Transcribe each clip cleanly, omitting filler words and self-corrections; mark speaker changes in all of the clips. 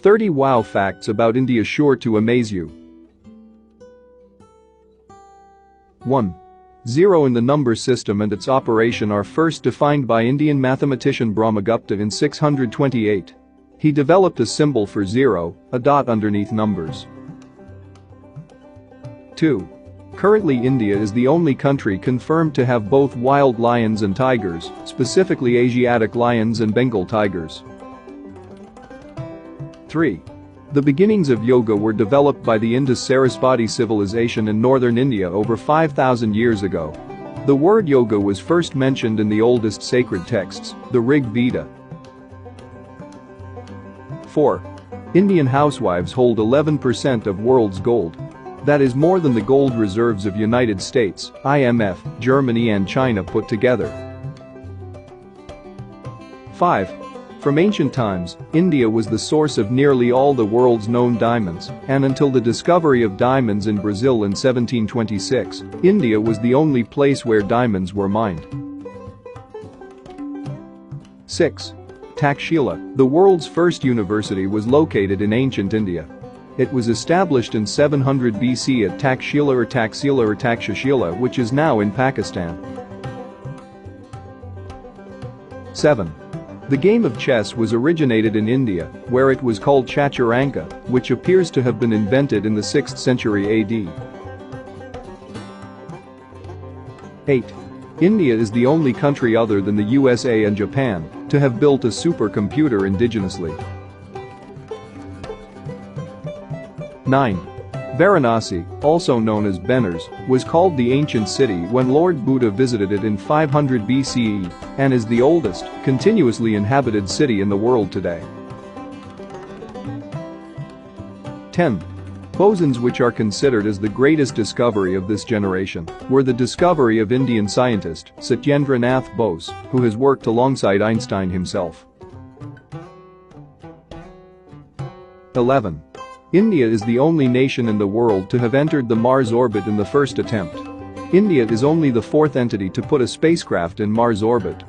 Speaker 1: 30 wow facts about India sure to amaze you. 1. 0 in the number system and its operation are first defined by Indian mathematician Brahmagupta in 628. He developed a symbol for 0, a dot underneath numbers. 2. Currently India is the only country confirmed to have both wild lions and tigers, specifically Asiatic lions and Bengal tigers. 3. The beginnings of yoga were developed by the Indus-Sarasvati civilization in northern India over 5,000 years ago. The word yoga was first mentioned in the oldest sacred texts, the Rig Veda. 4. Indian housewives hold 11% of world's gold. That is more than the gold reserves of United States, IMF, Germany and China put together. 5. From ancient times, India was the source of nearly all the world's known diamonds, and until the discovery of diamonds in Brazil in 1726, India was the only place where diamonds were mined. 6. Takshila, the world's first university, was located in ancient India. It was established in 700 BC at Takshila or Takshashila, which is now in Pakistan. 7. The game of chess was originated in India, where it was called Chaturanga, which appears to have been invented in the 6th century AD. 8. India is the only country other than the USA and Japan to have built a supercomputer indigenously. 9. Varanasi, also known as Benares, was called the ancient city when Lord Buddha visited it in 500 BCE and is the oldest, continuously inhabited city in the world today. 10. Bosons, which are considered as the greatest discovery of this generation, were the discovery of Indian scientist Satyendra Nath Bose, who has worked alongside Einstein himself. 11. India is the only nation in the world to have entered the Mars orbit in the first attempt. India is only the 4th entity to put a spacecraft in Mars orbit.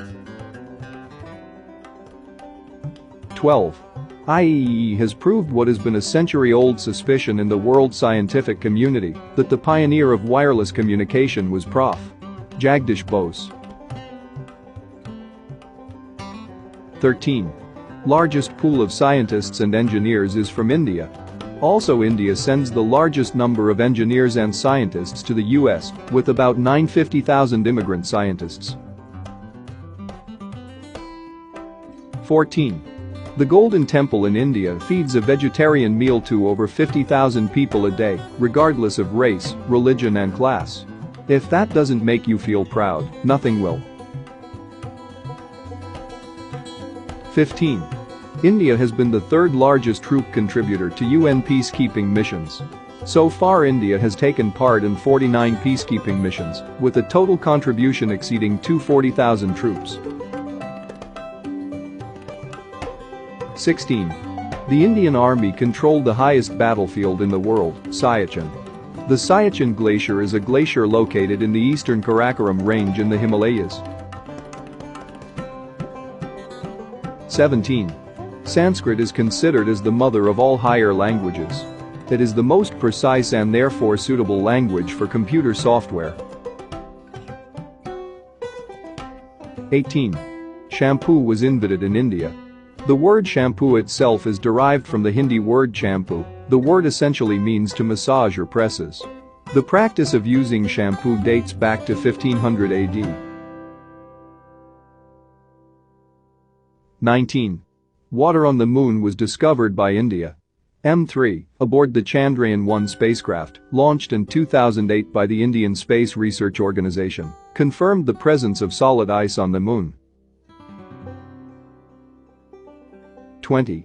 Speaker 1: 12. IEEE has proved what has been a century-old suspicion in the world scientific community, that the pioneer of wireless communication was Prof. Jagdish Bose. 13. Largest pool of scientists and engineers is from India. Also, India sends the largest number of engineers and scientists to the US, with about 950,000 immigrant scientists. 14. The Golden Temple in India feeds a vegetarian meal to over 50,000 people a day, regardless of race, religion and class. If that doesn't make you feel proud, nothing will. 15. India has been the 3rd largest troop contributor to UN peacekeeping missions. So far, India has taken part in 49 peacekeeping missions, with a total contribution exceeding 240,000 troops. 16. The Indian Army controlled the highest battlefield in the world, Siachen. The Siachen Glacier is a glacier located in the eastern Karakoram range in the Himalayas. 17. Sanskrit is considered as the mother of all higher languages. It is the most precise and therefore suitable language for computer software. 18. Shampoo was invented in India. The word shampoo itself is derived from the Hindi word shampoo. The word essentially means to massage or presses. The practice of using shampoo dates back to 1500 AD. 19. Water on the moon was discovered by India. M3, aboard the Chandrayaan-1 spacecraft, launched in 2008 by the Indian Space Research Organisation, confirmed the presence of solid ice on the moon. 20.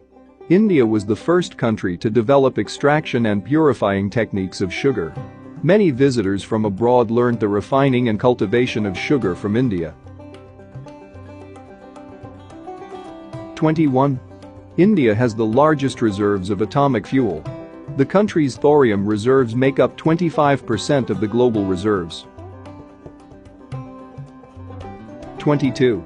Speaker 1: India was the first country to develop extraction and purifying techniques of sugar. Many visitors from abroad learned the refining and cultivation of sugar from India. 21. India has the largest reserves of atomic fuel. The country's thorium reserves make up 25% of the global reserves. 22.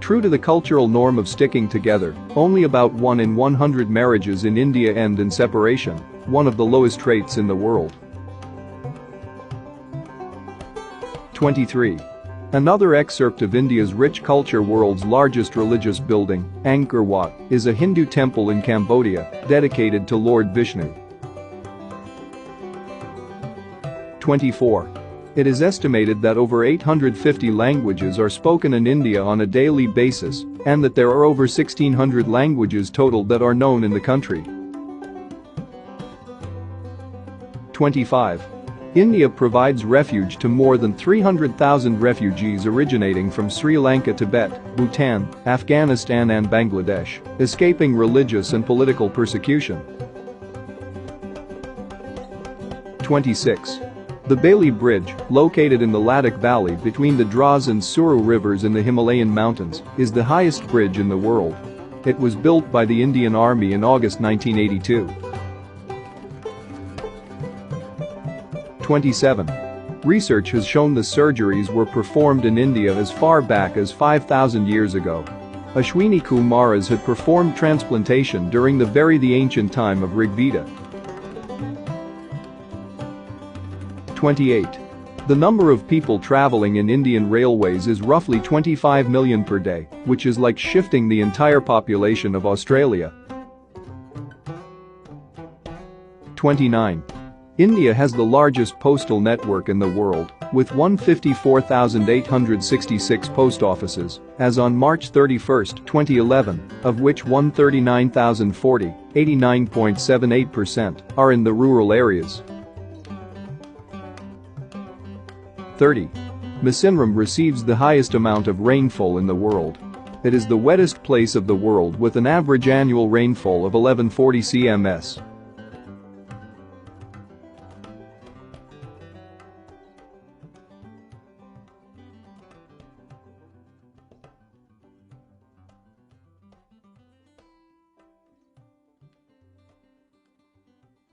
Speaker 1: True to the cultural norm of sticking together, only about 1 in 100 marriages in India end in separation, one of the lowest rates in the world. 23. Another excerpt of India's rich culture. World's largest religious building, Angkor Wat, is a Hindu temple in Cambodia, dedicated to Lord Vishnu. 24. It is estimated that over 850 languages are spoken in India on a daily basis, and that there are over 1,600 languages total that are known in the country. 25. India provides refuge to more than 300,000 refugees originating from Sri Lanka, Tibet, Bhutan, Afghanistan and Bangladesh, escaping religious and political persecution. 26. The Bailey Bridge, located in the Ladakh Valley between the Dras and Suru rivers in the Himalayan mountains, is the highest bridge in the world. It was built by the Indian Army in August 1982. 27. Research has shown the surgeries were performed in India as far back as 5,000 years ago. Ashwini Kumaras had performed transplantation during the ancient time of Rigveda. 28. The number of people traveling in Indian railways is roughly 25 million per day, which is like shifting the entire population of Australia. 29. India has the largest postal network in the world, with 154,866 post offices, as on March 31, 2011, of which 139,040, 89.78%, are in the rural areas. 30. Mizoram receives the highest amount of rainfall in the world. It is the wettest place of the world with an average annual rainfall of 1140 cms.